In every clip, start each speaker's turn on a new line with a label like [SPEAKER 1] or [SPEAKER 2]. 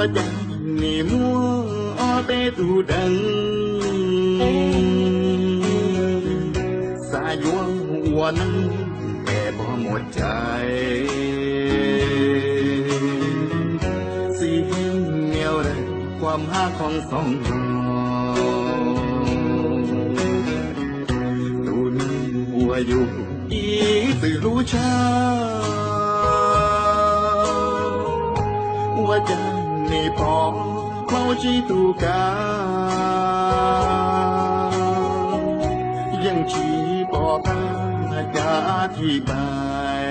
[SPEAKER 1] ว่าใจนี่มัวเตตูดังสายยวงวันแต่บ่หมดใจสิเห็นแนวใดความหาของสองเราตูนี้หัวอยู่อีสื่อรู้ชาว่าใจนี่พอเขาจีตูกายังชีปอตากาที่บาย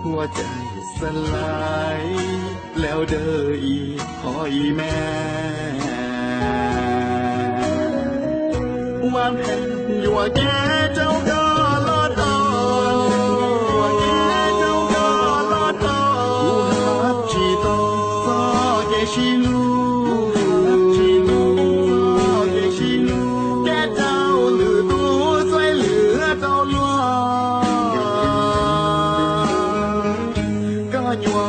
[SPEAKER 1] หัวใจสลายแล้วเด้ออีคอยแม่วางแผนอยู่ว่าแกเจ้าก็รอดเอาว่าแกเจ้าก็รอดเอาหับชีโตซอแกชิลูชีลูแกชิลูแกเจ้าหรือตัวสวยเหลือเจ้าล้วนก็ยัว